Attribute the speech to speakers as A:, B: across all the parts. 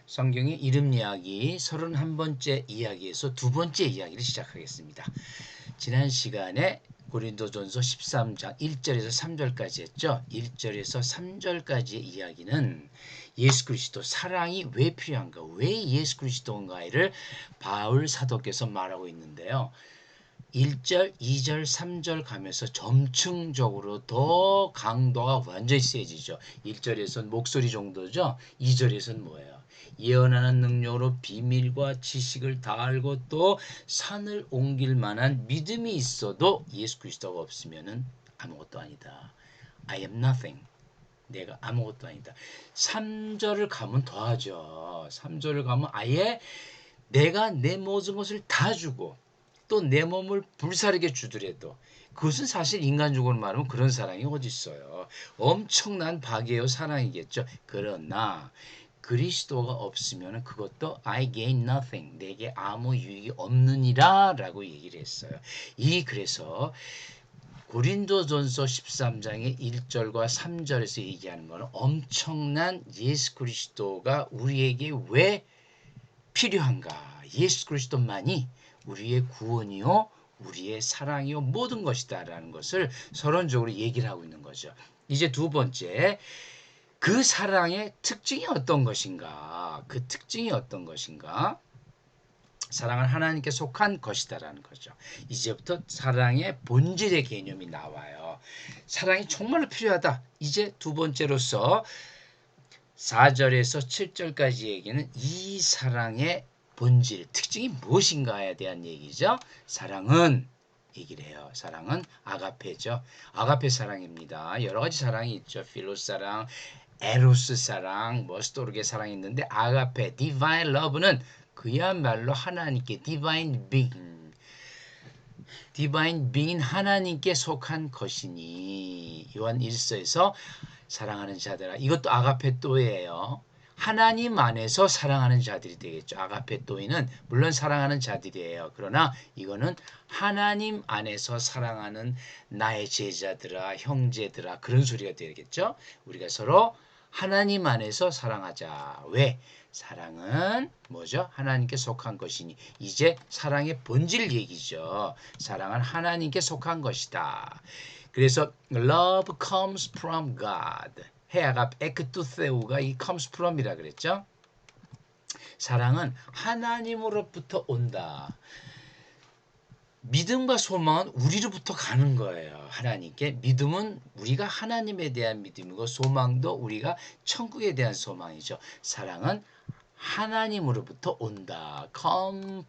A: 성경의 이름 이야기 31번째 이야기에서 두 번째 이야기를 시작하겠습니다. 지난 시간에 고린도전서 13장 1절에서 3절까지 했죠. 1절에서 3절까지의 이야기는 예수 그리스도 사랑이 왜 필요한가, 왜 예수 그리스도인가를 바울 사도께서 말하고 있는데요. 1절, 2절, 3절 가면서 점층적으로 더 강도가 완전히 세지죠. 1절에서는 목소리 정도죠. 2절에서는 뭐예요? 예언하는 능력으로 비밀과 지식을 다 알고 또 산을 옮길 만한 믿음이 있어도 예수 그리스도가 없으면 아무것도 아니다. I am nothing. 내가 아무것도 아니다. 3절을 가면 더하죠. 3절을 가면 아예 내가 내 모든 것을 다 주고 또 내 몸을 불사르게 주더라도 그것은 사실 인간적으로 말하면 그런 사랑이 어디 있어요. 엄청난 박애요 사랑이겠죠. 그러나 그리스도가 없으면 그것도 I gain nothing. 내게 아무 유익이 없느니라 라고 얘기를 했어요. 그래서 고린도전서 13장의 1절과 3절에서 얘기하는 것은 엄청난 예수 그리스도가 우리에게 왜 필요한가. 예수 그리스도만이 우리의 구원이요 우리의 사랑이요 모든 것이다 라는 것을 서론적으로 얘기를 하고 있는 거죠. 이제 두 번째, 그 사랑의 특징이 어떤 것인가, 그 특징이 어떤 것인가. 사랑은 하나님께 속한 것이다라는 거죠. 이제부터 사랑의 본질의 개념이 나와요. 사랑이 정말로 필요하다. 이제 두 번째로서 4절에서 7절까지 얘기는 이 사랑의 본질, 특징이 무엇인가에 대한 얘기죠. 사랑은 얘기를 해요. 사랑은 아가페죠. 아가페 사랑입니다. 여러 가지 사랑이 있죠. 필로스 사랑, 에로스 사랑, 스토르게 사랑이 있는데 아가페, 디바인 러브는 그야말로 하나님께 디바인 빙, 디바인 빙인 하나님께 속한 것이니 요한 1서에서 사랑하는 자들아, 이것도 아가페토예요. 하나님 안에서 사랑하는 자들이 되겠죠. 아가페토이는 물론 사랑하는 자들이에요. 그러나 이거는 하나님 안에서 사랑하는 나의 제자들아, 형제들아, 그런 소리가 되겠죠. 우리가 서로 하나님 안에서 사랑하자. 왜? 사랑은 뭐죠? 하나님께 속한 것이니. 이제 사랑의 본질 얘기죠. 사랑은 하나님께 속한 것이다. 그래서 love comes from God. 해아가 에크투세우가 이 comes from이라 그랬죠. 사랑은 하나님으로부터 온다. 믿음과 소망은 우리로부터 가는 거예요. 하나님께. 믿음은 우리가 하나님에 대한 믿음이고 소망도 우리가 천국에 대한 소망이죠. 사랑은 하나님으로부터 온다. comes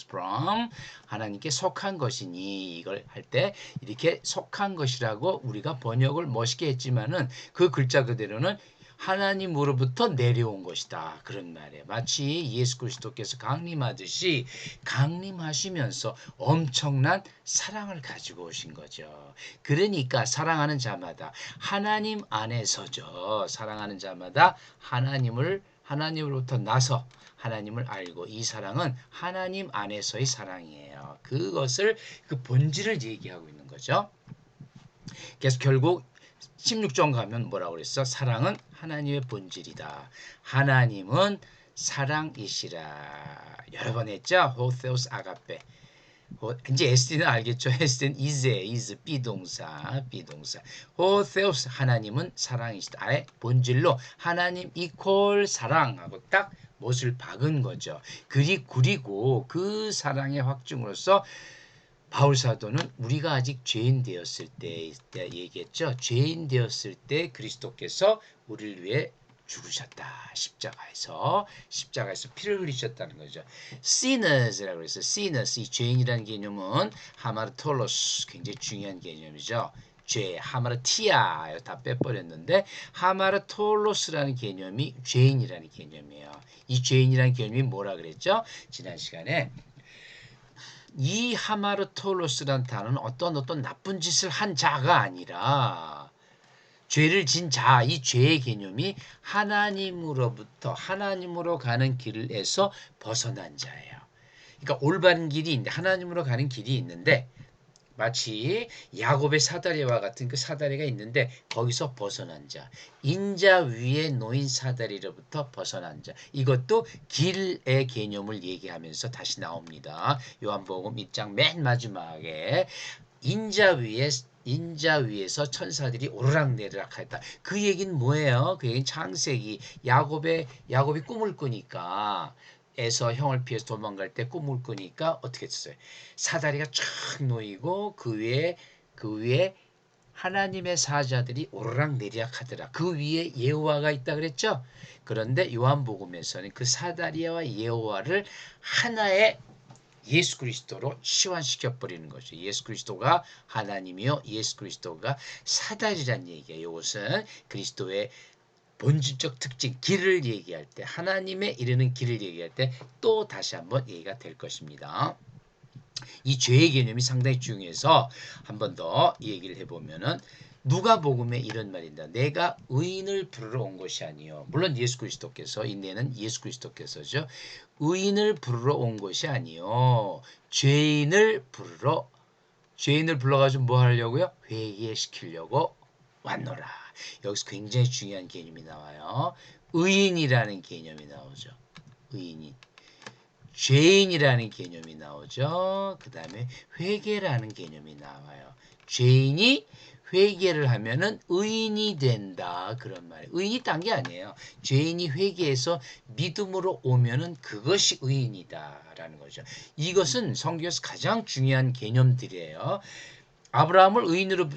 A: from 하나님께 속한 것이니 이걸 할 때 이렇게 속한 것이라고 우리가 번역을 멋있게 했지만은 그 글자 그대로는 하나님으로부터 내려온 것이다. 그런 말이에요. 마치 예수 그리스도께서 강림하듯이 강림하시면서 엄청난 사랑을 가지고 오신 거죠. 그러니까 사랑하는 자마다 하나님 안에서죠. 사랑하는 자마다 하나님으로부터 나서 하나님을 알고 이 사랑은 하나님 안에서의 사랑이에요. 그것을 그 본질을 얘기하고 있는 거죠. 그래서 결국 16절 가면 뭐라고 그랬어? 사랑은 하나님의 본질이다. 하나님은 사랑이시라. 여러 번 했죠? 호세오스 아가페. 이제 SD는 알겠죠? SD는 is 비동사. 호세오스 하나님은 사랑이시다. 아예 본질로 하나님 이퀄 사랑하고 딱 못을 박은 거죠. 그리고 그 사랑의 확증으로서 바울 사도는 우리가 아직 죄인 되었을 때 얘기했죠. 죄인 되었을 때 그리스도께서 우리를 위해 죽으셨다. 십자가에서 피를 흘리셨다는 거죠. sinners라고 그랬어요. sinners, 이 죄인이라는 개념은 하마르톨로스, 굉장히 중요한 개념이죠. 죄, 하마르티아 다 빼버렸는데 하마르톨로스라는 개념이 죄인이라는 개념이에요. 이 죄인이라는 개념이 뭐라 그랬죠? 지난 시간에 이 하마르톨로스란 단어는 어떤 나쁜 짓을 한 자가 아니라 죄를 진 자, 이 죄의 개념이 하나님으로부터 하나님으로 가는 길에서 벗어난 자예요. 그러니까 올바른 길이 있는데 하나님으로 가는 길이 있는데 마치 야곱의 사다리와 같은 그 사다리가 있는데 거기서 벗어난 자, 인자 위에 놓인 사다리로부터 벗어난 자, 이것도 길의 개념을 얘기하면서 다시 나옵니다. 요한복음 1장 맨 마지막에 인자 위에서 천사들이 오르락내리락 했다. 그 얘기는 뭐예요? 그 얘기는 창세기 야곱이 꿈을 꾸니까 에서 형을 피해서 도망갈 때 꿈을 꾸니까 어떻게 했어요? 사다리가 쫙 놓이고 그 위에 하나님의 사자들이 오르락내리락 하더라. 그 위에 여호와가 있다 그랬죠? 그런데 요한복음에서는 그 사다리와 여호와를 하나의 예수 그리스도로 치환시켜 버리는 거죠. 예수 그리스도가 하나님이요, 예수 그리스도가 사다리란 얘기예요. 이것은 그리스도의 본질적 특징, 길을 얘기할 때, 하나님에 이르는 길을 얘기할 때 또 다시 한번 얘기가 될 것입니다. 이 죄의 개념이 상당히 중요해서 한 번 더 얘기를 해보면은 누가복음에 이런 말입니다. 내가 의인을 부르러 온 것이 아니요. 물론 예수 그리스도께서 인내는 예수 그리스도께서죠. 의인을 부르러 온 것이 아니요. 죄인을 불러가지고 뭐 하려고요? 회개시키려고 왔노라. 여기서 굉장히 중요한 개념이 나와요. 의인이라는 개념이 나오죠. 의인이. 죄인이라는 개념이 나오죠. 그 다음에 회개라는 개념이 나와요. 죄인이 회개를 하면은 의인이 된다. 그런 말이에요. 의인이 딴 게 아니에요. 죄인이 회개해서 믿음으로 오면은 그것이 의인이다라는 거죠. 이것은 성경에서 가장 중요한 개념들이에요. 아브라함을 의인으로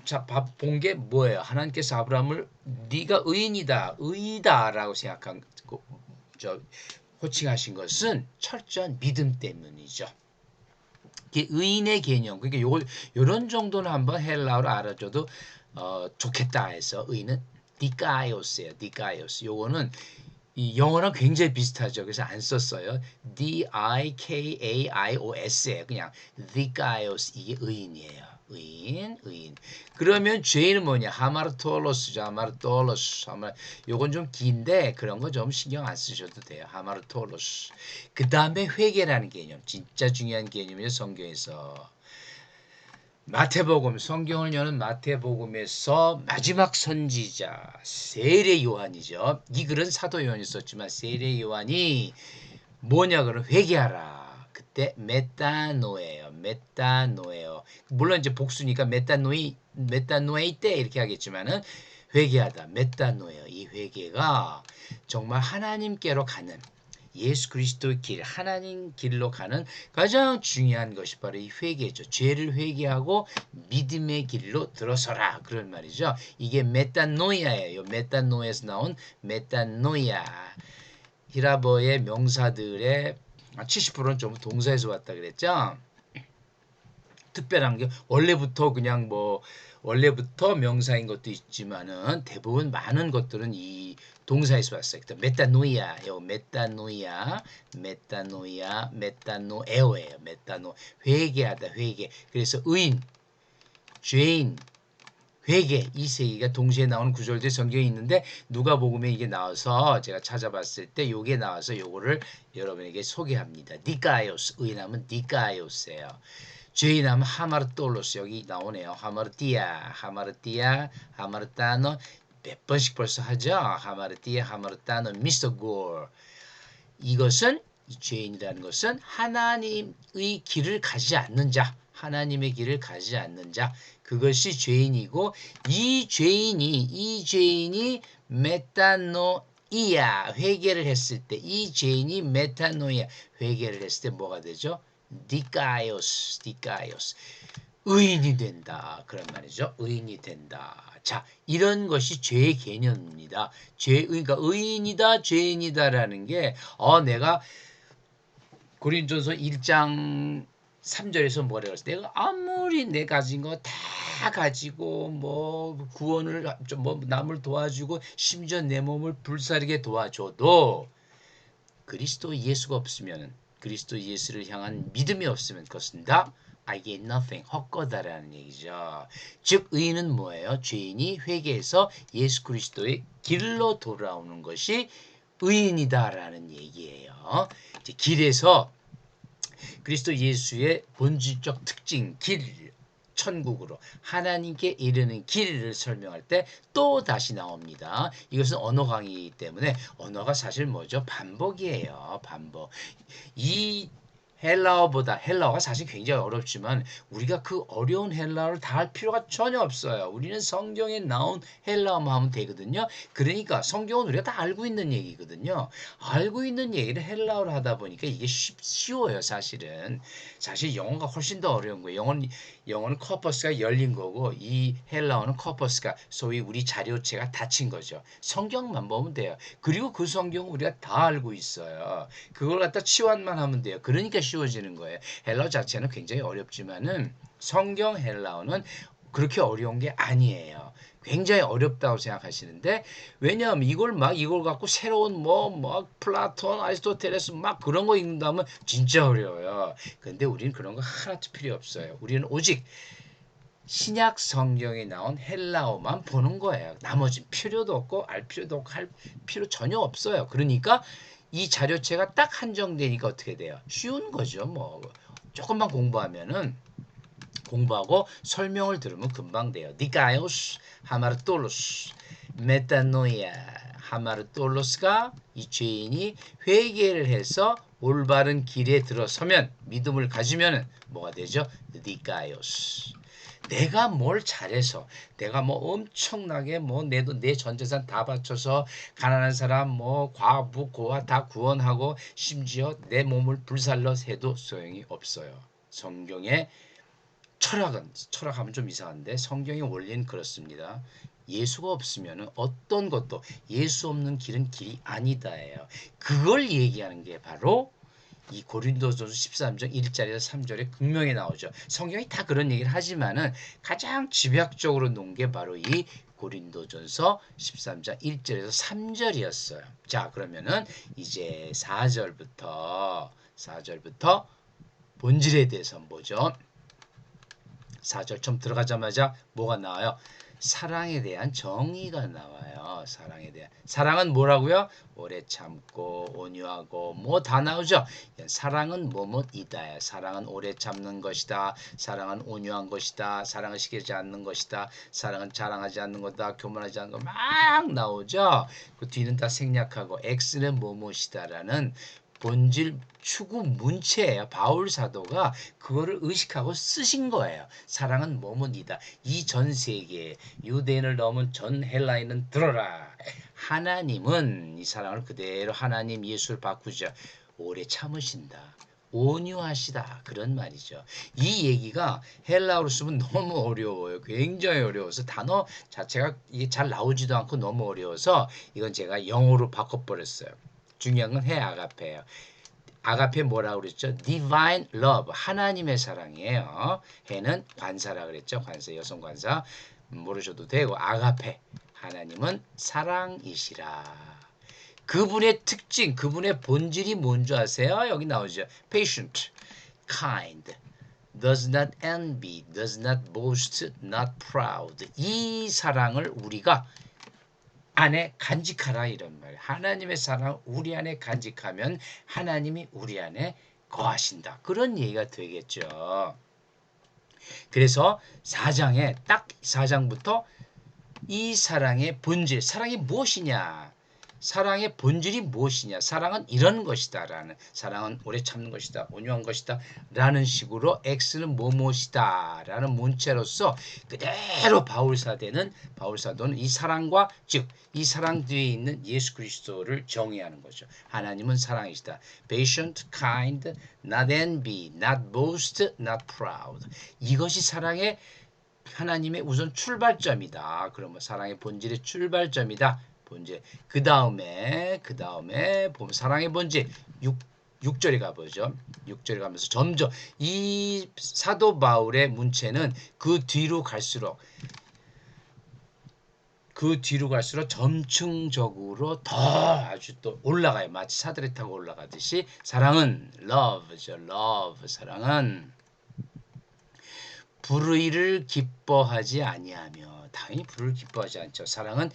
A: 본 게 뭐예요? 하나님께서 아브라함을 네가 의인이다, 의이다라고 생각한 호칭하신 것은 철저한 믿음 때문이죠. 이게 의인의 개념, 그러니까 요런 정도는 한번 헬라어로 알아줘도 좋겠다 해서 의인은 디카이오스예요. 디카이오스. 요거는 이 영어랑 굉장히 비슷하죠. 그래서 안 썼어요. D-I-K-A-I-O-S예요. 그냥 디카이오스 이게 의인이에요. 의인. 그러면 죄인은 뭐냐? 하마르톨로스죠. 하마르톨로스. 요건 좀 긴데 그런 거 좀 신경 안 쓰셔도 돼요. 하마르톨로스. 그 다음에 회개라는 개념. 진짜 중요한 개념이에요. 성경에서. 마태복음, 성경을 여는 마태복음에서 마지막 선지자 세례 요한이죠. 이 글은 사도 요한이 썼지만 세례 요한이 뭐냐 그러면 회개하라. 그때 메타노예요. 물론 이제 복수니까 메타노에 때 이렇게 하겠지만은 회개하다. 메타노예요. 이 회개가 정말 하나님께로 가는 예수 그리스도의 길, 하나님 길로 가는 가장 중요한 것이 바로 이 회개죠. 죄를 회개하고 믿음의 길로 들어서라. 그런 말이죠. 이게 메타노이아예요. 메타노에서 나온 메타노이아. 히라버의 명사들의 70%는 좀 동사에서 왔다 그랬죠. 특별한 게 원래부터 명사인 것도 있지만은 대부분 많은 것들은 이 동사에서 왔어요. 메타노이아요. 메타노에오예요. 회개하다, 회개. 그래서 의인, 죄인, 회개 이 세 개가 동시에 나오는 구절들이 성경에 있는데 누가복음에 이게 나와서 제가 찾아봤을 때 요게 나와서 요거를 여러분에게 소개합니다. 디카이오스, 의인하면 디카이오스예요. 죄인하면 하마르톨로스 여기 나오네요. 하마르타노 몇 번씩 벌써 하죠. 하마르타노, 미스터 골. 이것은 이 죄인이라는 것은 하나님의 길을 가지 않는 자, 하나님의 길을 가지 않는 자, 그것이 죄인이고 이 죄인이 메타노이아 회개를 했을 때 이 죄인이 메타노이아 회개를 했을 때 뭐가 되죠? 디카이오스 의인이 된다 그런 말이죠. 의인이 된다. 자, 이런 것이 죄의 개념입니다. 그러니까 의인이다, 죄인이다라는 게 내가 고린도서 1장 3절에서 뭐라고 했어? 내가 아무리 내 가진 거 다 가지고 뭐 구원을 뭐 남을 도와주고 심지어 내 몸을 불사르게 도와줘도 그리스도 예수가 없으면 그리스도 예수를 향한 믿음이 없으면 그것은 다 I get nothing 헛거다라는 얘기죠. 즉 의인은 뭐예요? 죄인이 회개해서 예수 그리스도의 길로 돌아오는 것이 의인이다라는 얘기예요. 이제 길에서 그리스도 예수의 본질적 특징, 길, 천국으로 하나님께 이르는 길을 설명할 때 또 다시 나옵니다. 이것은 언어 강의이기 때문에 언어가 사실 뭐죠? 반복이에요. 반복. 이 헬라어가 사실 굉장히 어렵지만 우리가 그 어려운 헬라어를 다 할 필요가 전혀 없어요. 우리는 성경에 나온 헬라어만 하면 되거든요. 그러니까 성경은 우리가 다 알고 있는 얘기거든요. 알고 있는 얘기를 헬라어로 하다 보니까 이게 쉬워요, 사실은. 사실 영어가 훨씬 더 어려운 거예요. 영어는 커퍼스가 열린 거고 이 헬라어는 커퍼스가 소위 우리 자료체가 닫힌 거죠. 성경만 보면 돼요. 그리고 그 성경은 우리가 다 알고 있어요. 그걸 갖다 치환만 하면 돼요. 그러니까 쉬워지는 거예요. 헬라어 자체는 굉장히 어렵지만은 성경 헬라어는 그렇게 어려운 게 아니에요. 굉장히 어렵다고 생각하시는데 왜냐하면 이걸 갖고 새로운 뭐 플라톤, 아리스토텔레스 막 그런 거 읽는다면 진짜 어려워요. 근데 우리는 그런 거 하나도 필요 없어요. 우리는 오직 신약 성경에 나온 헬라어만 보는 거예요. 나머지 필요도 없고 알 필요도 없고 할 필요 전혀 없어요. 그러니까 이 자료체가 딱 한정되니까 어떻게 돼요? 쉬운 거죠. 뭐 조금만 공부하고 설명을 들으면 금방 돼요. 니카이오스, 하마르톨로스, 메타노이아, 하마르톨로스가 이 죄인이 회개를 해서 올바른 길에 들어서면 믿음을 가지면 뭐가 되죠? 니카이오스. 내가 뭘 잘해서 내가 뭐 엄청나게 뭐 내 전 재산 다 바쳐서 가난한 사람 뭐 과부 고아 다 구원하고 심지어 내 몸을 불살러 해도 소용이 없어요. 성경의 철학하면 좀 이상한데 성경의 원리는 그렇습니다. 예수가 없으면 어떤 것도 예수 없는 길은 길이 아니다예요. 그걸 얘기하는 게 바로 이 고린도전서 13장 1절에서 3절에 분명히 나오죠. 성경이 다 그런 얘기를 하지만은 가장 집약적으로 놓은 게 바로 이 고린도전서 13장 1절에서 3절이었어요. 자, 그러면은 이제 4절부터 본질에 대해서 보죠. 4절 좀 들어가자마자 뭐가 나와요? 사랑에 대한 정의가 나와요. 사랑은 뭐라고요? 오래 참고 온유하고 뭐 다 나오죠. 사랑은 뭐뭐이다. 사랑은 오래 참는 것이다. 사랑은 온유한 것이다. 사랑을 시키지 않는 것이다. 사랑은 자랑하지 않는 것이다. 교만하지 않는 것 막 나오죠. 그 뒤는 다 생략하고 X는 뭐뭐이다라는 본질 추구 문체예요. 바울 사도가 그거를 의식하고 쓰신 거예요. 사랑은 뭐뭐니다. 이 전 세계 유대인을 넘은 전 헬라인은 들어라. 하나님은 이 사랑을 그대로 하나님 예수를 바꾸죠. 오래 참으신다. 온유하시다. 그런 말이죠. 이 얘기가 헬라어로 쓰면 너무 어려워요. 굉장히 어려워서 단어 자체가 이게 잘 나오지도 않고 너무 어려워서 이건 제가 영어로 바꿔버렸어요. 중요한 건 해 아가페예요. 아가페 뭐라고 그랬죠? Divine Love, 하나님의 사랑이에요. 해는 관사라 그랬죠. 관사, 여성 관사 모르셔도 되고 아가페, 하나님은 사랑이시라. 그분의 특징, 그분의 본질이 뭔지 아세요? 여기 나오죠. Patient, kind, does not envy, does not boast, not proud. 이 사랑을 우리가 안에 간직하라 이런 말이에요. 하나님의 사랑을 우리 안에 간직하면 하나님이 우리 안에 거하신다. 그런 얘기가 되겠죠. 그래서 4장에 딱 4장부터 이 사랑의 본질, 사랑이 무엇이냐? 사랑의 본질이 무엇이냐? 사랑은 이런 것이다. 사랑은 오래 참는 것이다. 온유한 것이다. 라는 식으로 X는 무엇이다. 라는 문체로서 그대로 바울 사도는 이 사랑과 즉 이 사랑 뒤에 있는 예수 그리스도를 정의하는 거죠. 하나님은 사랑이시다. Patient, kind, not envy, not boast, not proud. 이것이 사랑의 하나님의 우선 출발점이다. 그러면 사랑의 본질의 출발점이다. 본질. 그 다음에 보면 사랑의 본질 6절에 가보죠. 6절에 가면서 점점 이 사도 바울의 문체는 그 뒤로 갈수록 점층적으로 더 아주 또 올라가요. 마치 사다리 타고 올라가듯이 사랑은 love죠. love. 사랑은 불의를 기뻐하지 아니하며 당연히 불의를 기뻐하지 않죠. 사랑은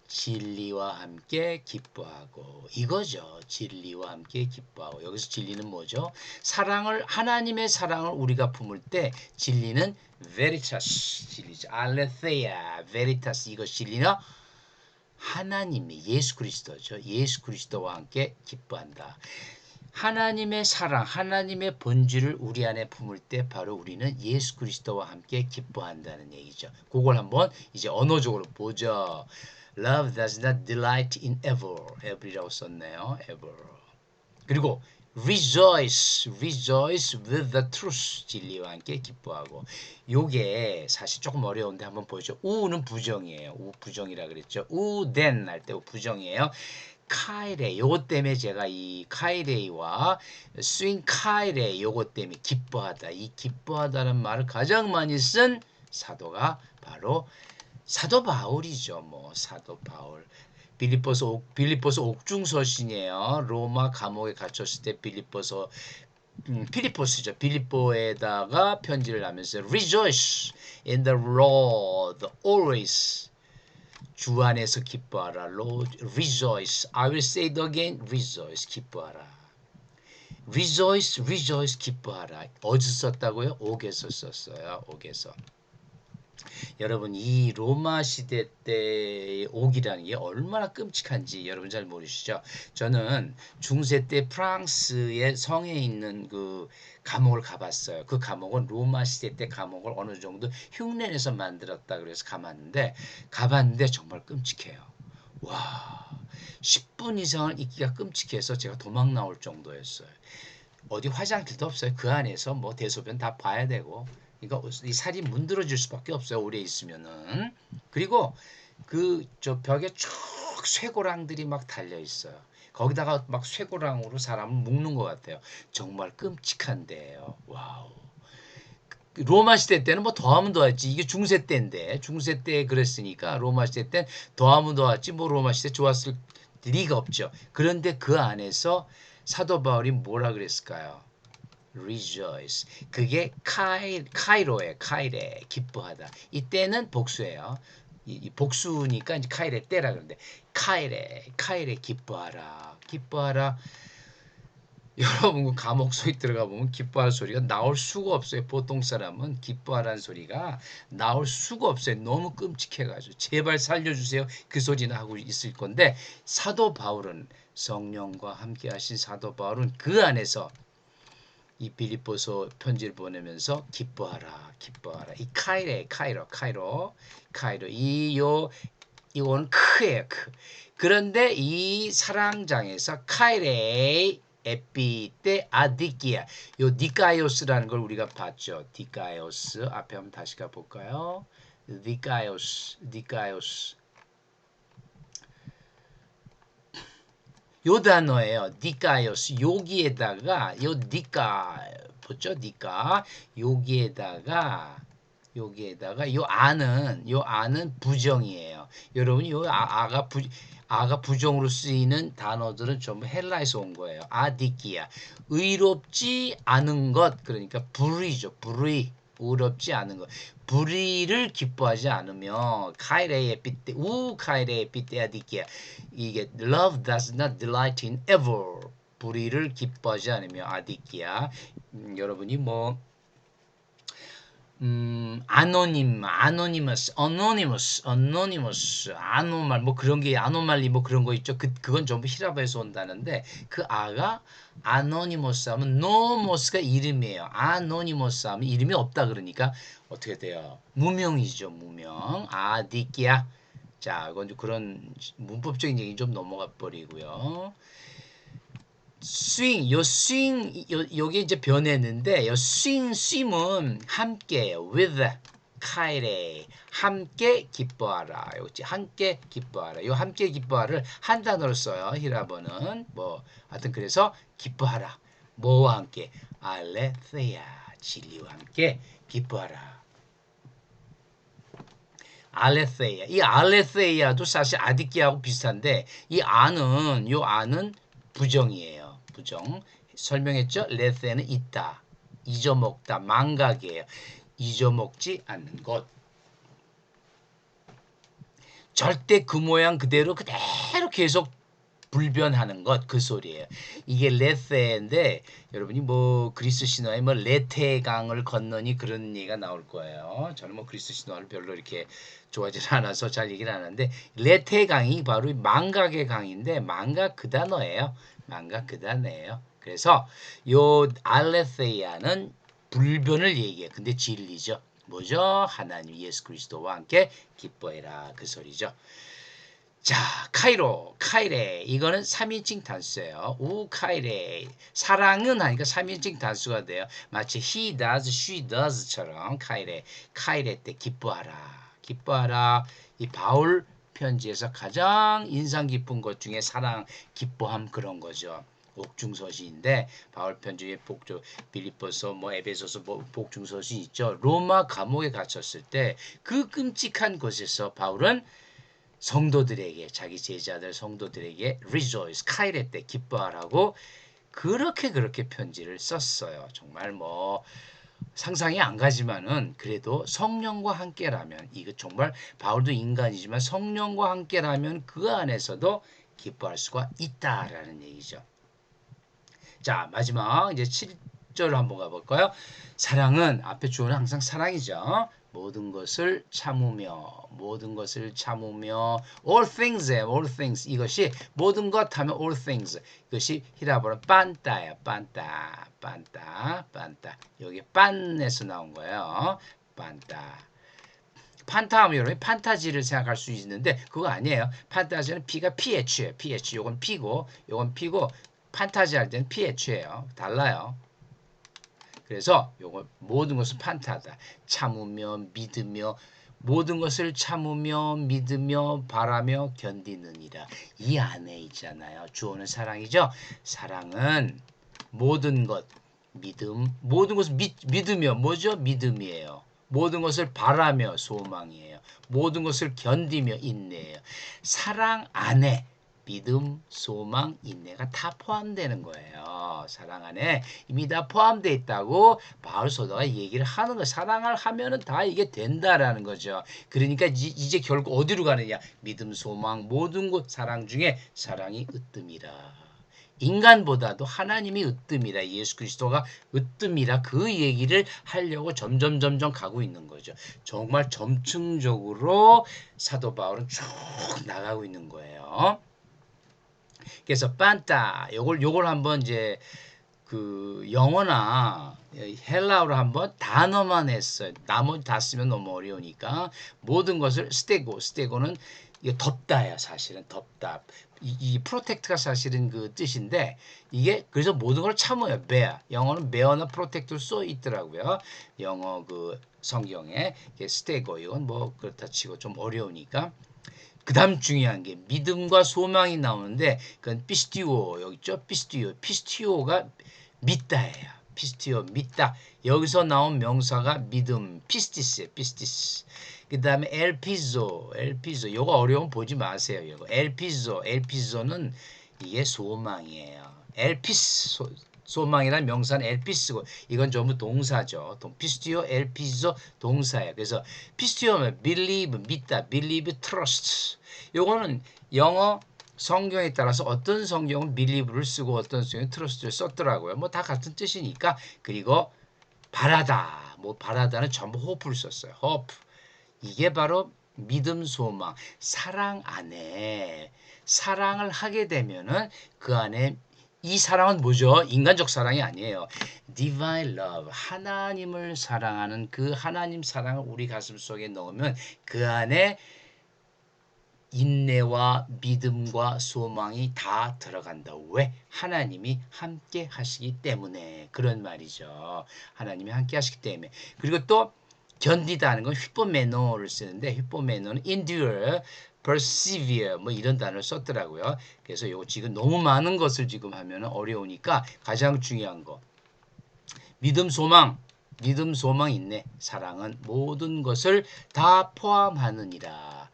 A: 진리와 함께 기뻐하고 이거죠. 진리와 함께 기뻐하고 여기서 진리는 뭐죠? 사랑을 하나님의 사랑을 우리가 품을 때 진리는 veritas 진리죠. aletheia veritas 이거 진리나 하나님이 예수 그리스도죠. 예수 그리스도와 함께 기뻐한다. 하나님의 사랑, 하나님의 본질을 우리 안에 품을 때 바로 우리는 예수 그리스도와 함께 기뻐한다는 얘기죠. 그걸 한번 이제 언어적으로 보죠. Love does not delight in evil. ever이라고 썼네요. ever. 그리고 rejoice with the truth. 진리와 함께 기뻐하고. 요게 사실 조금 어려운데 한번 보죠. 우는 부정이에요. 우 부정이라 그랬죠. 우된 할 때 부정이에요. 카이레 요것 때문에 제가 이 카이레이와 스윙 카이레 요것 때문에 기뻐하다 이 기뻐하다는 말을 가장 많이 쓴 사도가 바로 사도 바울이죠. 뭐 사도 바울 빌립보서 옥중서신이에요. 로마 감옥에 갇혔을 때 필리포스죠. 빌립보에다가 편지를 하면서 rejoice in the Lord always 주 안에서 기뻐하라. Lord, rejoice. I will say it again. rejoice. 기뻐하라. rejoice, 기뻐하라. 어디서 썼다고요? 옥에서 썼어요. 옥에서. 여러분 이 로마 시대 때의 옥이라는 게 얼마나 끔찍한지 여러분 잘 모르시죠? 저는 중세 때 프랑스의 성에 있는 그 감옥을 가봤어요. 그 감옥은 로마 시대 때 감옥을 어느 정도 흉내내서 만들었다 그래서 가봤는데 정말 끔찍해요. 와 10분 이상을 있기가 끔찍해서 제가 도망 나올 정도였어요. 어디 화장실도 없어요. 그 안에서 뭐 대소변 다 봐야 되고 그러니까 이 살이 문드러질 수밖에 없어요. 오래 있으면은. 그리고 그 저 벽에 쭉 쇠고랑들이 막 달려 있어요. 거기다가 막 쇠고랑으로 사람을 묶는 것 같아요. 정말 끔찍한데요. 와우. 로마 시대 때는 뭐 더하면 더했지. 이게 중세 때인데 중세 때 그랬으니까 로마 시대 때 더하면 더했지. 뭐 로마 시대 좋았을 리가 없죠. 그런데 그 안에서 사도 바울이 뭐라 그랬을까요? rejoice. 그게 카이로에 카이레 기뻐하다. 이때는 복수예요. 이 복수니까 이제 카이레 때라 그러는데 카이레 기뻐하라. 기뻐하라. 여러분 그 감옥 소리 들어가 보면 기뻐할 소리가 나올 수가 없어요. 보통 사람은 기뻐하라는 소리가 나올 수가 없어요. 너무 끔찍해가지고 제발 살려주세요. 그 소리나 하고 있을 건데 사도 바울은 성령과 함께 하신 사도 바울은 그 안에서 이 빌립보서 편지를 보내면서 기뻐하라. 이 카이로 이거는 크예요. 크. 그런데 이 사랑장에서 카이레 에피 때 아디키아 요 디카이오스라는 걸 우리가 봤죠. 디카이오스 앞에 한번 다시 가볼까요? 디카이오스 요 단어예요. 디카이오스 여기에다가 요 디카 보죠? 디카 여기에다가 요 아는 부정이에요. 여러분 아가 부정으로 쓰이는 단어들은 전부 헬라에서 온 거예요. 아디키아 의롭지 않은 것 그러니까 불의죠. 의롭지 않은 것. 불의를 기뻐하지 않으며 카이레의 삐때 아디키아 이게 love does not delight in evil 불의를 기뻐하지 않으며 아디키아 여러분이 뭐 아노말 뭐 그런 게 아노말리 뭐 그런 거 있죠. 그건 전부 히라바에서 온다는데 그 아가 아노니머스 하면 노모스가 이름이에요. 아노니머스 하면 이름이 없다 그러니까 어떻게 돼요? 무명이죠. 무명. 아디키아. 자, 이건 그런 문법적인 얘기 좀 넘어가 버리고요. 여기 이제 변했는데, 쉼은 함께, with, 카이레, 함께 기뻐하라. 여기 함께 기뻐하라. 요 함께 기뻐하를 한 단어로 써요. 히라버는. 뭐, 하여튼 그래서 기뻐하라. 뭐와 함께? 알레theia, 진리와 함께 기뻐하라. 알레theia. 이 알레theia도 사실 아디키하고 비슷한데, 요 아는 부정이에요. 부정. 설명했죠? 레세는 있다. 잊어먹다. 망각이에요. 잊어먹지 않는 것. 절대 그 모양 그대로 계속 불변하는 것 그 소리예요. 이게 레테인데 여러분이 뭐 그리스 신화에 뭐 레테강을 건너니 그런 얘기가 나올 거예요. 저는 뭐 그리스 신화를 별로 이렇게 좋아하지 않아서 잘 얘기를 안 하는데 레테강이 바로 망각의 강인데 망각 그 단어예요. 망각 그 단어예요. 그래서 요 알레테이아는 불변을 얘기해요. 근데 진리죠. 뭐죠? 하나님 예수 그리스도와 함께 기뻐해라 그 소리죠. 자, 카이레. 이거는 3인칭 단수예요. 카이레. 사랑은 하니까 3인칭 단수가 돼요. 마치 he does, she does처럼 카이레 때 기뻐하라. 이 바울 편지에서 가장 인상 깊은 것 중에 사랑, 기뻐함 그런 거죠. 복중서시인데 바울 편지의 빌립보서 뭐 에베소서 복중서시 있죠. 로마 감옥에 갇혔을 때 그 끔찍한 곳에서 바울은 성도들에게 자기 제자들 성도들에게 rejoice 카이레 때 기뻐하라고 그렇게 편지를 썼어요. 정말 뭐 상상이 안 가지만은 그래도 성령과 함께라면 이거 정말 바울도 인간이지만 성령과 함께라면 그 안에서도 기뻐할 수가 있다라는 얘기죠. 자, 마지막 이제 7절 한번 가볼까요? 사랑은 앞에 주어는 항상 사랑이죠. 모든 것을 참으며 all things 이것이 모든 것 하면 all things 이것이 히라보로 판타예요. 판타 여기 판에서 나온 거예요. 판타 하면 여러분이 판타지를 생각할 수 있는데 그거 아니에요. 판타지는 P가 PH예요. PH 요건 P고 판타지 할 때는 PH예요. 달라요. 그래서 요거 모든 것을 판타다. 참으며 믿으며 모든 것을 참으며 믿으며 바라며 견디느니라. 이 안에 있잖아요. 주어는 사랑이죠. 사랑은 모든 것 모든 것을 믿으며 뭐죠? 믿음이에요. 모든 것을 바라며 소망이에요. 모든 것을 견디며 인내예요. 사랑 안에 믿음, 소망, 인내가 다 포함되는 거예요. 사랑 안에 이미 다 포함되어 있다고 바울 사도가 얘기를 하는 거예요. 사랑을 하면은 다 이게 된다라는 거죠. 그러니까 이제 결국 어디로 가느냐? 믿음, 소망, 모든 것 사랑 중에 사랑이 으뜸이라. 인간보다도 하나님이 으뜸이라 예수 그리스도가 으뜸이라 그 얘기를 하려고 점점 가고 있는 거죠. 정말 점층적으로 사도 바울은 쭉 나가고 있는 거예요. 그래서 판타 요걸 한번 이제 그 영어나 헬라어로 한번 단어만 했어요. 나머지 다 쓰면 너무 어려우니까 모든 것을 스테고는 이게 덮다야 사실은 덮다. 이 프로텍트가 사실은 그 뜻인데 이게 그래서 모든 걸 참아요. bear. 영어는 bear나 protect로 써 있더라고요. 영어 그 성경에 스테고 이건 뭐 그렇다 치고 좀 어려우니까. 그 다음 중요한 게 믿음과 소망이 나오는데 그건 피스티오 여기 있죠. 피스티오가 믿다예요. 피스티오 믿다. 여기서 나온 명사가 믿음 피스티스예요. 피스티스. 그 다음에 엘피조 요거 어려움 보지 마세요. 이거 엘피조는 이게 소망이에요. 엘피스 소망이란 명사는 엘피스고 이건 전부 동사죠. 피스티오 엘피조 동사예요. 그래서 피스티오는 believe 믿다, believe trust. 요거는 영어 성경에 따라서 어떤 성경은 believe를 쓰고 어떤 성경은 trust를 썼더라고요. 뭐 다 같은 뜻이니까. 그리고 바라다. 뭐 바라다는 전부 hope를 썼어요. hope. 이게 바로 믿음, 소망, 사랑 안에 사랑을 하게 되면은 그 안에 이 사랑은 뭐죠? 인간적 사랑이 아니에요. Divine love, 하나님을 사랑하는 그 하나님 사랑을 우리 가슴 속에 넣으면 그 안에 인내와 믿음과 소망이 다 들어간다. 왜? 하나님이 함께 하시기 때문에 그런 말이죠. 하나님이 함께 하시기 때문에. 그리고 또 견디다는 건 휘포메노를 쓰는데 휘포메노는 endure, persevere 뭐 이런 단어를 썼더라고요. 그래서 이거 지금 너무 많은 것을 지금 하면 어려우니까 가장 중요한 거 믿음, 소망, 인내, 사랑은 모든 것을 다 포함하느니라.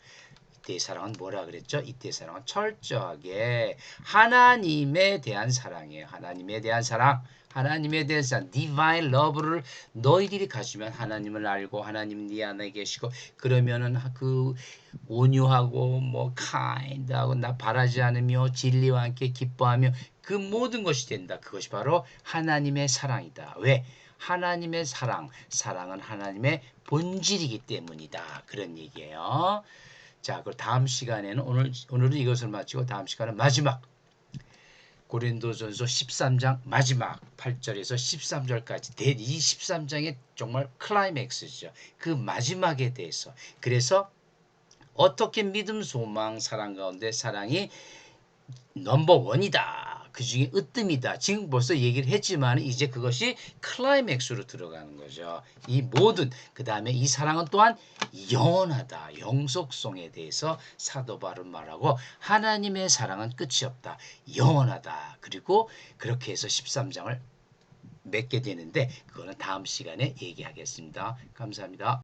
A: 이때의 사랑은 뭐라 그랬죠? 이때의 사랑은 철저하게 하나님에 대한 사랑이에요. 하나님에 대한 사랑. 하나님에 대한 사랑, divine love를 너희들이 가지면 하나님을 알고 하나님 네 안에 계시고 그러면은 그 온유하고 뭐 kind하고 나 바라지 않으며 진리와 함께 기뻐하며 그 모든 것이 된다. 그것이 바로 하나님의 사랑이다. 왜? 하나님의 사랑, 사랑은 하나님의 본질이기 때문이다. 그런 얘기예요. 자, 그럼 다음 시간에는 오늘은 이것을 마치고 다음 시간은 마지막 고린도전서 13장 마지막 8절에서 13절까지 이 13장의 정말 클라이맥스죠. 그 마지막에 대해서. 그래서 어떻게 믿음, 소망, 사랑 가운데 사랑이 넘버 원이다. 그 중에 으뜸이다. 지금 벌써 얘기를 했지만 이제 그것이 클라이맥스로 들어가는 거죠. 이 모든 그 다음에 이 사랑은 또한 영원하다. 영속성에 대해서 사도 바울은 말하고 하나님의 사랑은 끝이 없다. 영원하다. 그리고 그렇게 해서 13장을 맺게 되는데 그거는 다음 시간에 얘기하겠습니다. 감사합니다.